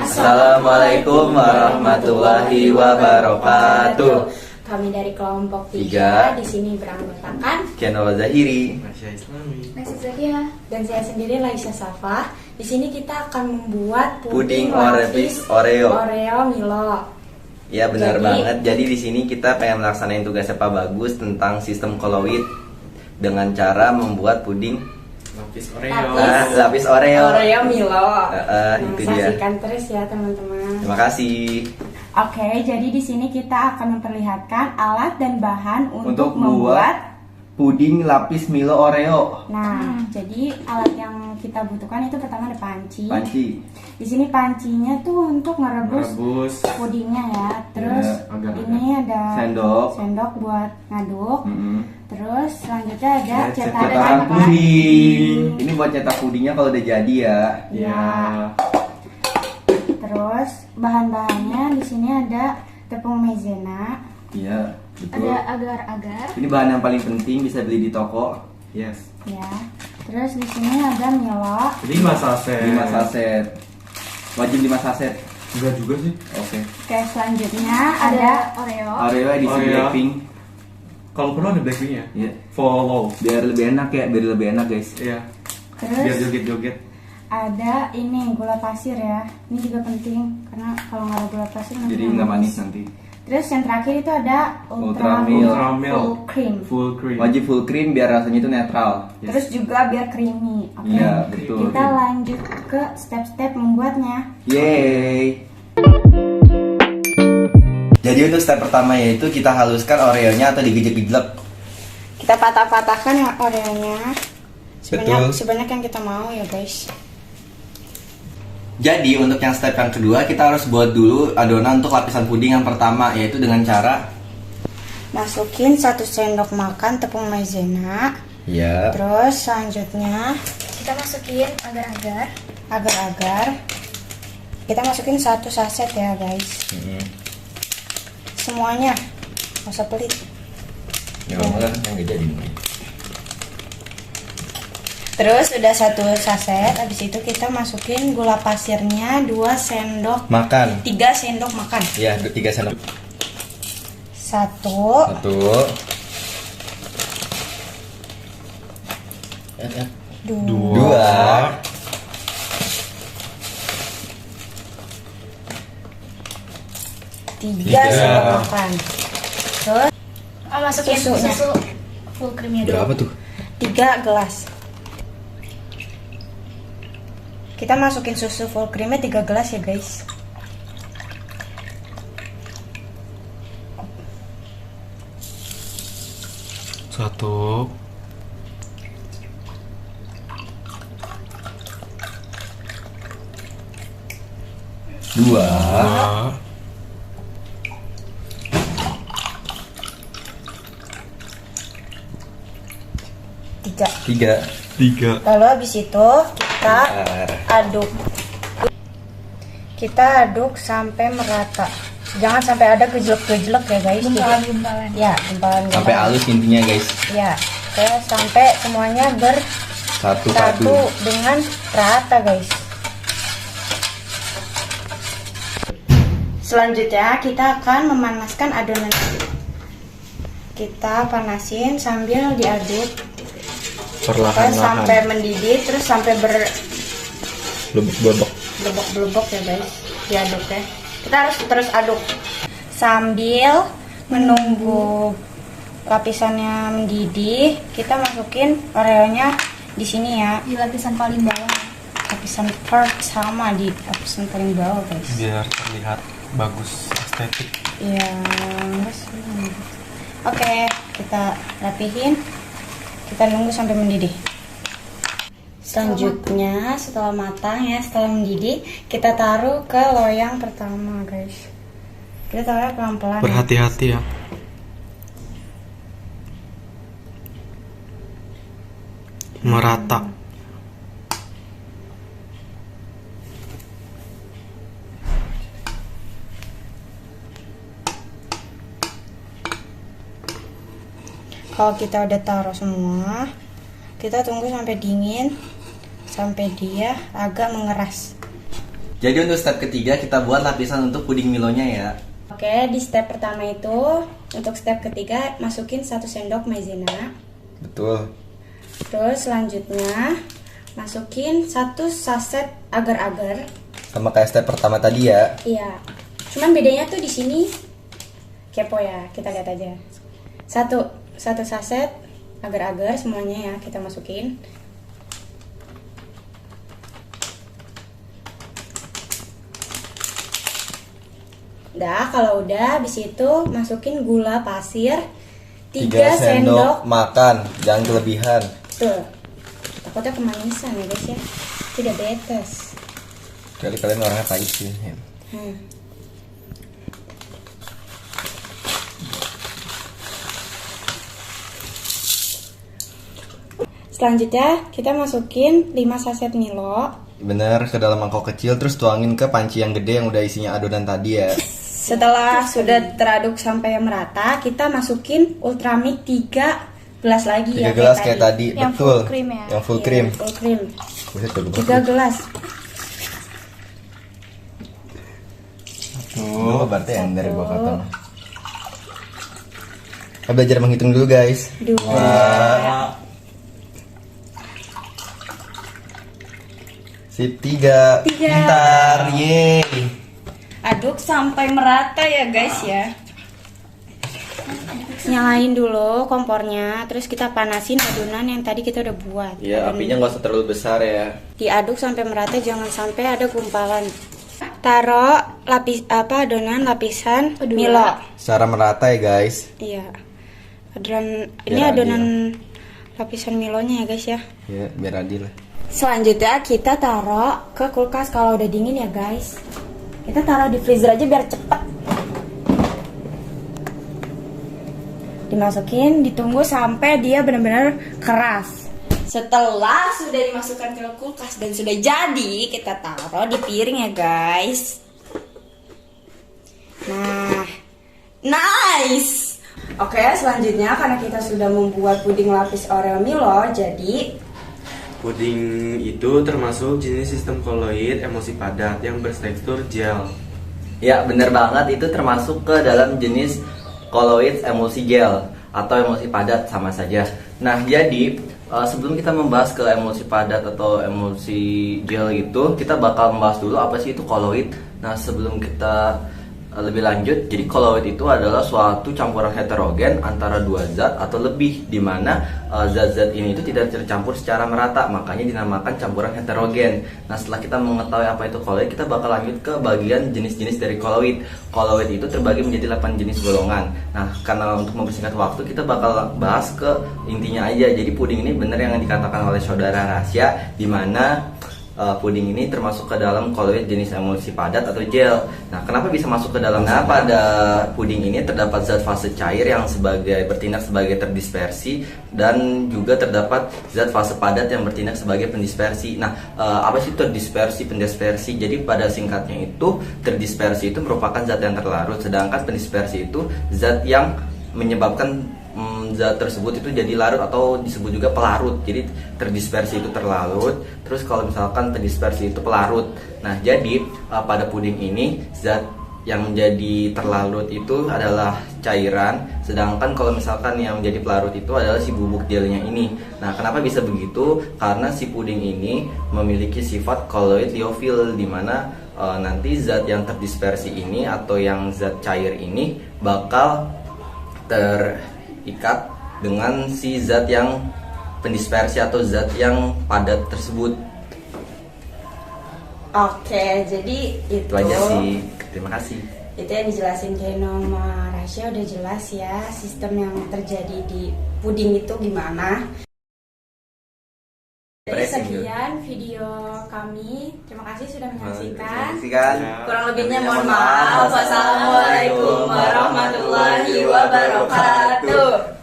Assalamualaikum warahmatullahi wabarakatuh. Kami dari kelompok 3 di sini beranggotakan Kianul Zahiri, Masya Islami, Nasi Zakia, dan saya sendiri Laisa Safa. Di sini kita akan membuat puding lapis Oreo. Milo. Ya benar Jadi- banget. Jadi di sini kita pengen melaksanain tugasnya Pak Bagus tentang sistem koloid dengan cara membuat puding lapis Oreo. lapis Oreo. Milo. Itu dia. Saksikan terus ya teman-teman. Terima kasih. Oke, jadi di sini kita akan memperlihatkan alat dan bahan untuk Untuk membuat. puding lapis Milo Oreo. Nah, jadi alat yang kita butuhkan itu pertama ada panci. Panci. Di sini pancinya tuh untuk ngerebus Rebus. pudingnya ya. Terus Ya, agar-agar. ini ada Sendok. buat ngaduk. Mm-mm. Terus selanjutnya ada Ya, cetakan Cetakan puding. Ini buat cetak pudingnya kalau udah jadi ya. Ya. Terus bahan-bahannya di sini ada tepung maizena, Iya, betul. ada agar-agar, Ini bahan yang paling penting, bisa beli di toko. Yes. ya. Terus di sini ada Milo. 5 saset. 5 saset. Wajib 5 saset. Enggak juga sih. Oke. Oke, selanjutnya ada Oreo. Oreo edisi Oreo. Blackpink. Kalau perlu ada Blackpink-nya. Iya. Follow. Biar lebih enak ya, biar lebih enak guys. Iya. Biar Terus joget-joget. ada ini gula pasir ya. Ini juga penting karena kalau nggak ada gula pasir nanti Jadi nggak manis nanti. Terus yang terakhir itu ada Ultra Milk. Ultra Milk. full cream. Full cream. Wajib full cream biar rasanya itu netral. Yes. Terus juga biar creamy. Oke. Iya, betul. Kita lanjut ke step-step membuatnya. Yeay. Jadi untuk step pertama yaitu kita haluskan Oreonya atau digejek-gejlek. Kita patah-patahkan ya Oreonya. Betul. Sebanyak yang kita mau ya guys. Jadi untuk yang step yang kedua kita harus buat dulu adonan untuk lapisan puding yang pertama, yaitu dengan cara Masukin 1 sendok makan tepung maizena. ya. Terus selanjutnya Kita masukin agar-agar. Kita masukin 1 saset ya guys. Semuanya. Nggak usah pelit. Ya kan yang gak jadi. Terus udah 1 saset. Habis itu kita masukin gula pasirnya 2 sendok. Makan. 3 sendok makan. Ya, 3 sendok. 1. 1 2. 3 Tiga. sendok makan. Terus masukin Susunya. susu full creamnya dulu. Berapa tuh? 3 gelas. Kita masukin susu full creamnya 3 gelas ya guys. Satu. Dua. Dua. Tiga. 3. Lalu habis itu kita aduk. Kita aduk sampai merata. Jangan sampai ada gejlek-gejlek ya guys. Gumpalan-gumpalan. Ya, gumpalan. Sampai halus intinya guys. Ya, sampai semuanya Satu bersatu padu. dengan rata guys. Selanjutnya kita akan memanaskan adonan. Kita panasin sambil diaduk sampai mendidih, terus sampai Bobok. berblebok ya guys, diaduk ya. Kita harus terus aduk sambil menunggu lapisannya mendidih. Kita masukin Oreonya di sini ya, Di lapisan paling bawah. lapisan pertama di lapisan paling bawah guys. Biar terlihat bagus, estetik. Ya, oke, kita rapihin. Kita nunggu sampai mendidih. Selanjutnya setelah matang ya, setelah mendidih, kita taruh ke loyang pertama guys. Kita taruh pelan-pelan. Berhati-hati ya. Merata. Kalau kita udah taruh semua, kita tunggu sampai dingin, sampai dia agak mengeras. Jadi untuk step ketiga kita buat lapisan untuk puding Milonya ya. Oke, di step pertama itu, untuk step ketiga masukin 1 sendok maizena. Betul. Terus selanjutnya masukin 1 saset agar-agar. Sama kayak step pertama tadi ya. Iya. Cuman bedanya tuh di sini kepo ya, kita lihat aja. Satu saset agar-agar semuanya ya kita masukin. Udah, kalau udah habis itu masukin gula pasir 3 sendok. makan, jangan kelebihan. Tuh. Takutnya kemanisan ya guys ya. Tidak diabetes. Kali kalian orangnya pahit sih. Selanjutnya kita masukin 5 saset Milo. Bener, ke dalam mangkok kecil terus tuangin ke panci yang gede yang udah isinya adonan tadi ya. Setelah sudah teraduk sampai merata, kita masukin Ultramix 3 gelas lagi 3 ya gelas kayak tadi, Yang betul. full cream ya? Yang full Iya, cream. full cream. Buset, bagus 3 banget. gelas. Tuh, berarti ember gua potong. Kita belajar menghitung dulu guys. 2. Sip, 3. Pintar, yeay. Aduk sampai merata ya guys ya. Nyalain dulu kompornya, terus kita panasin adonan yang tadi kita udah buat. Iya, apinya nggak usah terlalu besar ya. Diaduk sampai merata, jangan sampai ada gumpalan. Taruh adonan lapisan Milo. Secara merata ya guys. Iya. Ini Biar adonan lapisan Milonya ya guys ya. Ya, biar adil. Selanjutnya kita taruh ke kulkas kalau udah dingin ya guys. Kita taruh di freezer aja biar cepet. Dimasukin, ditunggu sampai dia benar-benar keras. Setelah sudah dimasukkan ke kulkas dan sudah jadi, kita taruh di piring ya guys. Nah, nice. Oke, selanjutnya karena kita sudah membuat puding lapis Oreo Milo, jadi Puding itu termasuk jenis sistem koloid emulsi padat yang bertekstur gel. Ya, bener banget, itu termasuk ke dalam jenis koloid emulsi gel atau emulsi padat, sama saja. Nah, jadi sebelum kita membahas ke emulsi padat atau emulsi gel itu, kita bakal membahas dulu apa sih itu koloid. Nah, sebelum kita lebih lanjut, jadi koloid itu adalah suatu campuran heterogen antara dua zat atau lebih, di mana zat-zat ini itu tidak tercampur secara merata, makanya dinamakan campuran heterogen. Nah, setelah kita mengetahui apa itu koloid, kita bakal lanjut ke bagian jenis-jenis dari koloid. Koloid itu terbagi menjadi 8 jenis golongan. Nah, karena untuk mempersingkat waktu, kita bakal bahas ke intinya aja. Jadi puding ini benar yang dikatakan oleh saudara Rasya, di mana puding ini termasuk ke dalam koloid jenis emulsi padat atau gel. Nah, kenapa bisa masuk ke dalamnya? Pada puding ini terdapat zat fase cair yang bertindak sebagai terdispersi, dan juga terdapat zat fase padat yang bertindak sebagai pendispersi. Nah, apa sih terdispersi, pendispersi? Jadi pada singkatnya itu, terdispersi itu merupakan zat yang terlarut, sedangkan pendispersi itu zat yang menyebabkan zat tersebut itu jadi larut atau disebut juga pelarut. Jadi terdispersi itu terlarut, terus kalau misalkan terdispersi itu pelarut. Nah, jadi pada puding ini zat yang menjadi terlarut itu adalah cairan, sedangkan kalau misalkan yang menjadi pelarut itu adalah si bubuk gelnya ini. Nah, kenapa bisa begitu? Karena si puding ini memiliki sifat koloid liofil, di mana nanti zat yang terdispersi ini atau yang zat cair ini bakal terikat dengan si zat yang pendispersi atau zat yang padat tersebut. Oke, jadi itu aja sih. Terima kasih. Itu yang dijelasin Keno sama Rasya, udah jelas ya sistem yang terjadi di puding itu gimana. Jadi sekian video kami. Terima kasih sudah menyaksikan. Kurang lebihnya mohon maaf. Wassalamualaikum warahmatullahi wabarakatuh.